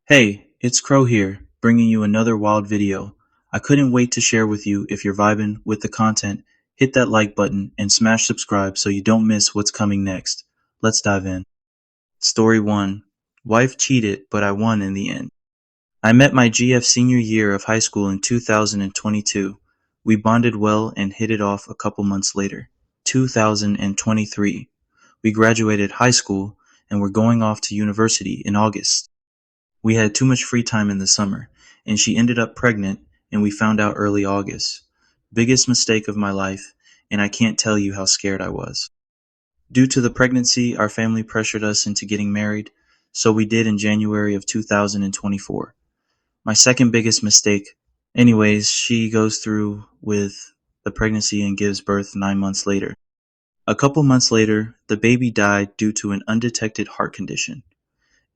Hey, it's Crow here, bringing you another wild video. I couldn't wait to share with you. If you're vibing with the content, hit that like button and smash subscribe so you don't miss what's coming next. Let's dive in. Story 1. Wife cheated, but I won in the end. I met my GF senior year of high school in 2022. We bonded well and hit it off a couple months later. 2023. We graduated high school and were going off to university in August. We had too much free time in the summer, and she ended up pregnant, and we found out early August. Biggest mistake of my life, and I can't tell you how scared I was. Due to the pregnancy, our family pressured us into getting married, so we did in January of 2024. My second biggest mistake. Anyways, she goes through with the pregnancy and gives birth 9 months later. A couple months later, the baby died due to an undetected heart condition.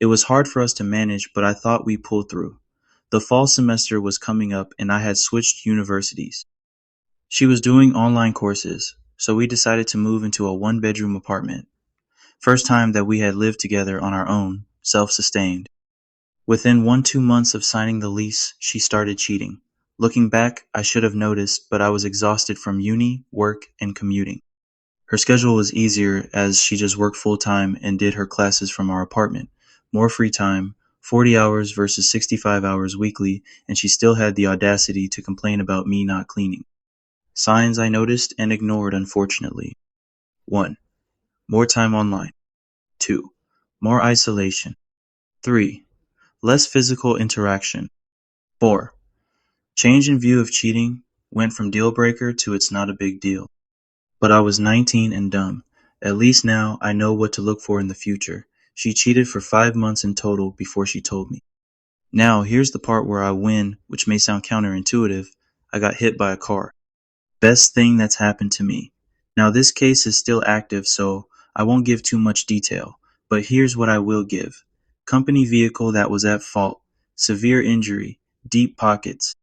It was hard for us to manage, but I thought we pulled through. The fall semester was coming up and I had switched universities. She was doing online courses, so we decided to move into a one-bedroom apartment. First time that we had lived together on our own, self-sustained. Within 1-2 months of signing the lease, she started cheating. Looking back, I should have noticed, but I was exhausted from uni, work, and commuting. Her schedule was easier as she just worked full-time and did her classes from our apartment. More free time, 40 hours versus 65 hours weekly, and she still had the audacity to complain about me not cleaning. Signs I noticed and ignored, unfortunately. 1. More time online. 2. More isolation. 3. Less physical interaction. 4. Change in view of cheating went from deal breaker to it's not a big deal. But I was 19 and dumb. At least now I know what to look for in the future. She cheated for 5 months in total before she told me. Now here's the part where I win, which may sound counterintuitive. I got hit by a car. Best thing that's happened to me. Now this case is still active, so I won't give too much detail, but here's what I will give. Company vehicle that was at fault. Severe injury. Deep pockets.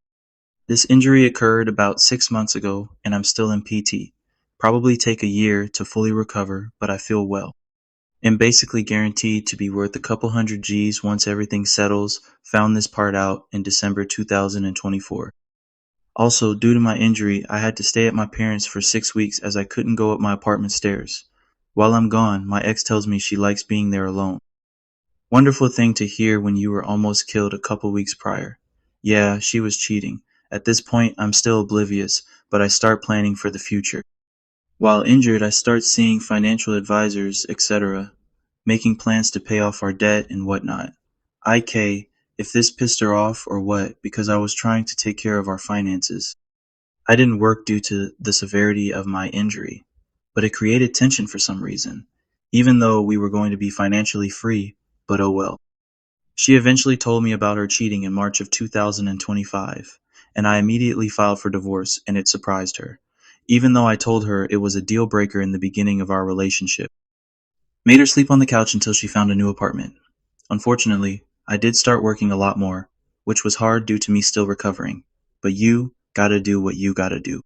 This injury occurred about 6 months ago, and I'm still in PT. Probably take a year to fully recover, but I feel well. And basically guaranteed to be worth a couple hundred G's once everything settles. Found this part out in December 2024. Also, due to my injury, I had to stay at my parents' for 6 weeks as I couldn't go up my apartment stairs. While I'm gone, my ex tells me she likes being there alone. Wonderful thing to hear when you were almost killed a couple weeks prior. Yeah, she was cheating. At this point, I'm still oblivious, but I start planning for the future. While injured, I start seeing financial advisors, etc., making plans to pay off our debt and whatnot. IK, if this pissed her off or what, because I was trying to take care of our finances. I didn't work due to the severity of my injury, but it created tension for some reason, even though we were going to be financially free, but oh well. She eventually told me about her cheating in March of 2025, and I immediately filed for divorce, and it surprised her, even though I told her it was a deal breaker in the beginning of our relationship. Made her sleep on the couch until she found a new apartment. Unfortunately, I did start working a lot more, which was hard due to me still recovering, but you gotta do what you gotta do.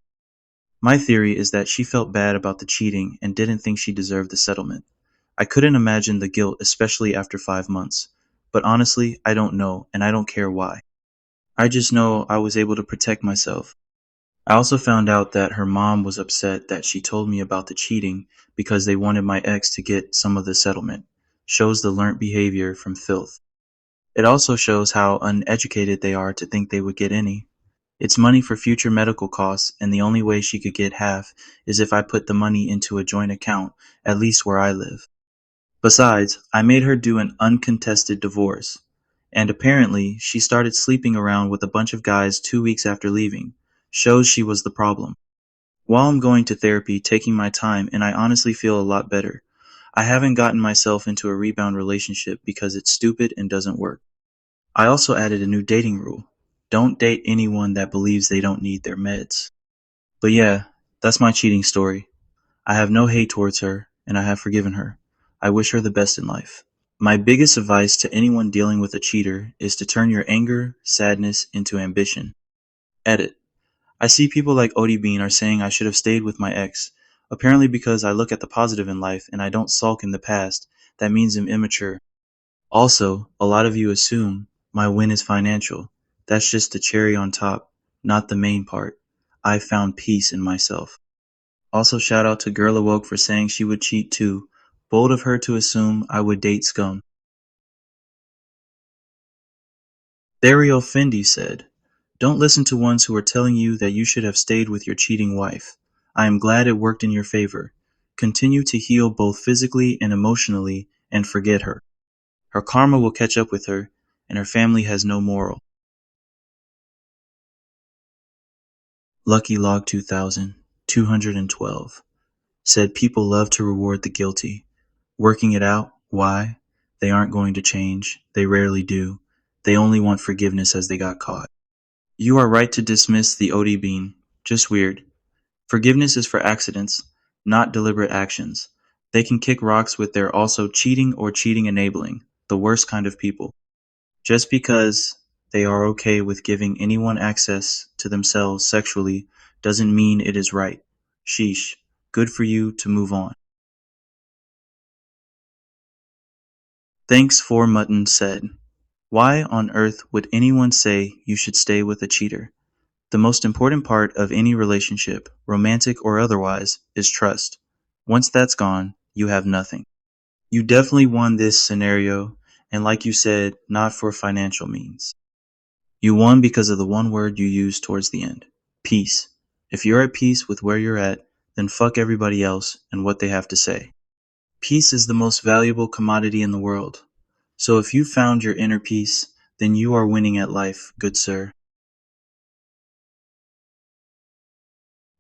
My theory is that she felt bad about the cheating and didn't think she deserved the settlement. I couldn't imagine the guilt, especially after 5 months. But honestly, I don't know, and I don't care why. I just know I was able to protect myself. I also found out that her mom was upset that she told me about the cheating because they wanted my ex to get some of the settlement. Shows the learnt behavior from filth. It also shows how uneducated they are to think they would get any. It's money for future medical costs, and the only way she could get half is if I put the money into a joint account, at least where I live. Besides, I made her do an uncontested divorce. And apparently, she started sleeping around with a bunch of guys 2 weeks after leaving. Shows she was the problem. While I'm going to therapy, taking my time, and I honestly feel a lot better. I haven't gotten myself into a rebound relationship because it's stupid and doesn't work. I also added a new dating rule. Don't date anyone that believes they don't need their meds. But yeah, that's my cheating story. I have no hate towards her, and I have forgiven her. I wish her the best in life. My biggest advice to anyone dealing with a cheater is to turn your anger, sadness into ambition. Edit. I see people like Odie Bean are saying I should have stayed with my ex. Apparently because I look at the positive in life and I don't sulk in the past. That means I'm immature. Also, a lot of you assume My win is financial. That's just the cherry on top, not the main part. I found peace in myself. Also, shout out to Girl Awoke for saying she would cheat too. Bold of her to assume I would date scum. Dario Fendi said, "Don't listen to ones who are telling you that you should have stayed with your cheating wife. I am glad it worked in your favor. Continue to heal both physically and emotionally and forget her. Her karma will catch up with her, and her family has no moral." Lucky Log 2000, 212 said people love to reward the guilty. Working it out, why? They aren't going to change. They rarely do. They only want forgiveness as they got caught. You are right to dismiss the OD bean. Just weird. Forgiveness is for accidents, not deliberate actions. They can kick rocks with their also cheating or cheating enabling, the worst kind of people. Just because they are okay with giving anyone access to themselves sexually doesn't mean it is right. Sheesh. Good for you to move on. Thanks for Mutton said, "Why on earth would anyone say you should stay with a cheater? The most important part of any relationship, romantic or otherwise, is trust. Once that's gone, you have nothing." You definitely won this scenario, and like you said, not for financial means. You won because of the one word you used towards the end: peace. If you're at peace with where you're at, then fuck everybody else and what they have to say. Peace is the most valuable commodity in the world. So if you found your inner peace, then you are winning at life, good sir.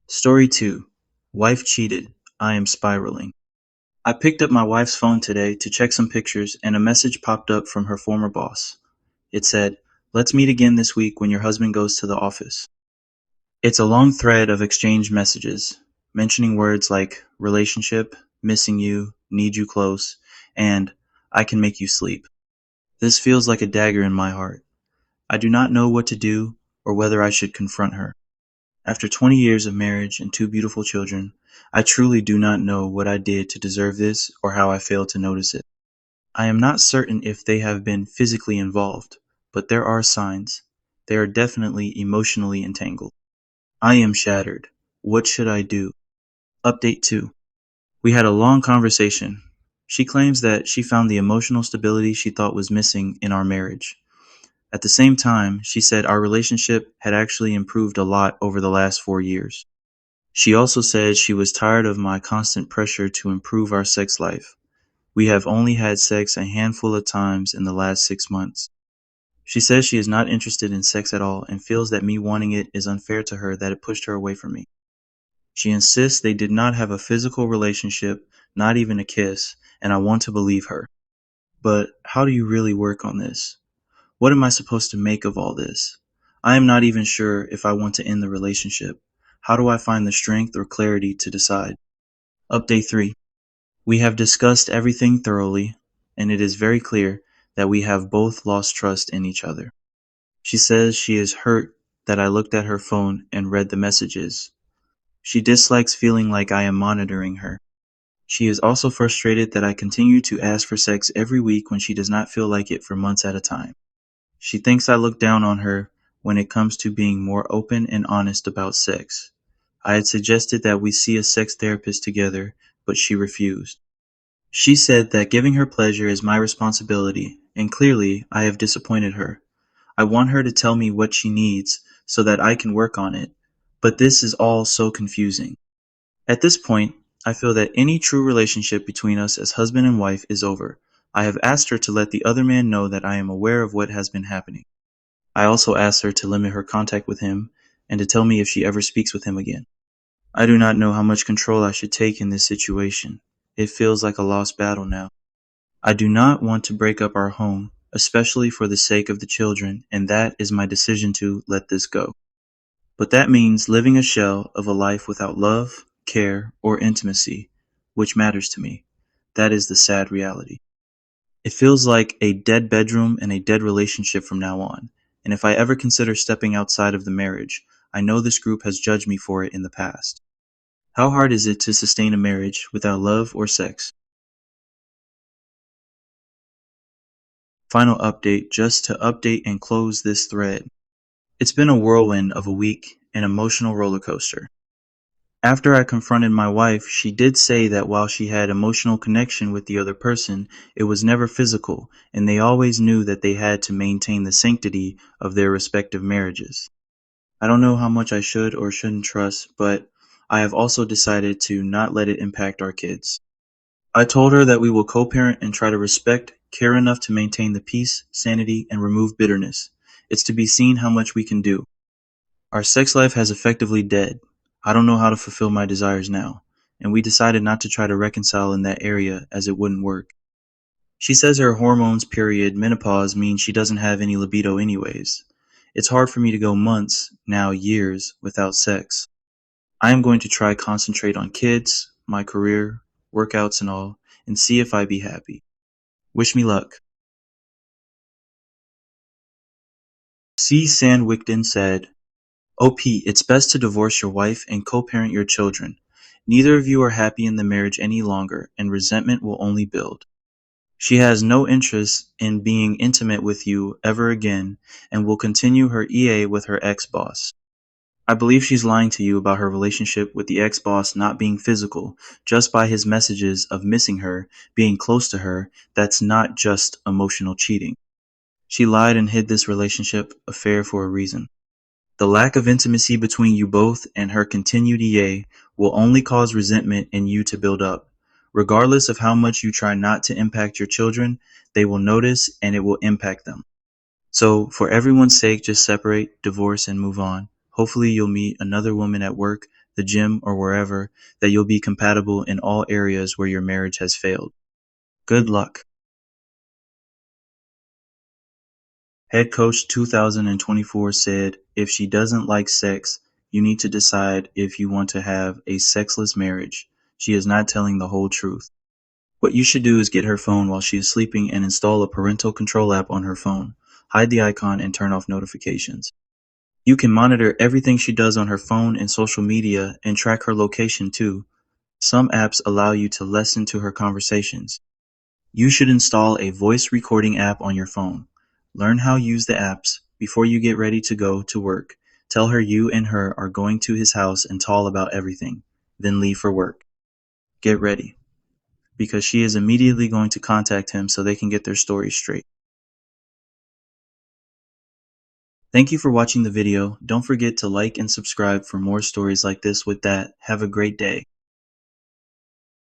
Story 2. Wife cheated. I am spiraling. I picked up my wife's phone today to check some pictures, and a message popped up from her former boss. It said, "Let's meet again this week when your husband goes to the office." It's a long thread of exchanged messages, mentioning words like relationship, missing you, need you close, and I can make you sleep. This feels like a dagger in my heart. I do not know what to do or whether I should confront her. After 20 years of marriage and two beautiful children, I truly do not know what I did to deserve this or how I failed to notice it. I am not certain if they have been physically involved, but there are signs. They are definitely emotionally entangled. I am shattered. What should I do? Update 2. We had a long conversation. She claims that she found the emotional stability she thought was missing in our marriage. At the same time, she said our relationship had actually improved a lot over the last 4 years. She also said she was tired of my constant pressure to improve our sex life. We have only had sex a handful of times in the last 6 months. She says she is not interested in sex at all and feels that me wanting it is unfair to her that it pushed her away from me. She insists they did not have a physical relationship, not even a kiss, and I want to believe her. But how do you really work on this? What am I supposed to make of all this? I am not even sure if I want to end the relationship. How do I find the strength or clarity to decide? Update 3. We have discussed everything thoroughly, and it is very clear that we have both lost trust in each other. She says she is hurt that I looked at her phone and read the messages. She dislikes feeling like I am monitoring her. She is also frustrated that I continue to ask for sex every week when she does not feel like it for months at a time. She thinks I look down on her when it comes to being more open and honest about sex. I had suggested that we see a sex therapist together, but she refused. She said that giving her pleasure is my responsibility, and clearly I have disappointed her. I want her to tell me what she needs so that I can work on it, but this is all so confusing. At this point, I feel that any true relationship between us as husband and wife is over. I have asked her to let the other man know that I am aware of what has been happening. I also asked her to limit her contact with him and to tell me if she ever speaks with him again. I do not know how much control I should take in this situation. It feels like a lost battle now. I do not want to break up our home, especially for the sake of the children, and that is my decision to let this go. But that means living a shell of a life without love, care, or intimacy, which matters to me. That is the sad reality. It feels like a dead bedroom and a dead relationship from now on, and if I ever consider stepping outside of the marriage, I know this group has judged me for it in the past. How hard is it to sustain a marriage without love or sex? Final update just to update and close this thread. It's been a whirlwind of a week, an emotional roller coaster. After I confronted my wife, she did say that while she had emotional connection with the other person, it was never physical, and they always knew that they had to maintain the sanctity of their respective marriages. I don't know how much I should or shouldn't trust, but I have also decided to not let it impact our kids. I told her that we will co-parent and try to respect, care enough to maintain the peace, sanity, and remove bitterness. It's to be seen how much we can do. Our sex life has effectively dead. I don't know how to fulfill my desires now, and we decided not to try to reconcile in that area as it wouldn't work. She says her hormones, period, menopause means she doesn't have any libido anyways. It's hard for me to go months, now years, without sex. I am going to try concentrate on kids, my career, workouts and all, and see if I be happy. Wish me luck. C. Sandwickton said, OP, it's best to divorce your wife and co-parent your children. Neither of you are happy in the marriage any longer, and resentment will only build. She has no interest in being intimate with you ever again and will continue her EA with her ex-boss. I believe she's lying to you about her relationship with the ex-boss not being physical, just by his messages of missing her, being close to her. That's not just emotional cheating. She lied and hid this relationship affair for a reason. The lack of intimacy between you both and her continued EA will only cause resentment in you to build up. Regardless of how much you try not to impact your children, they will notice and it will impact them. So, for everyone's sake, just separate, divorce, and move on. Hopefully, you'll meet another woman at work, the gym, or wherever that you'll be compatible in all areas where your marriage has failed. Good luck. Head coach 2024 said, if she doesn't like sex, you need to decide if you want to have a sexless marriage. She is not telling the whole truth. What you should do is get her phone while she is sleeping and install a parental control app on her phone. Hide the icon and turn off notifications. You can monitor everything she does on her phone and social media and track her location too. Some apps allow you to listen to her conversations. You should install a voice recording app on your phone. Learn how to use the apps before you get ready to go to work. Tell her you and her are going to his house and talk about everything. Then leave for work. Get ready, because she is immediately going to contact him so they can get their story straight. Thank you for watching the video. Don't forget to like and subscribe for more stories like this. With that, have a great day.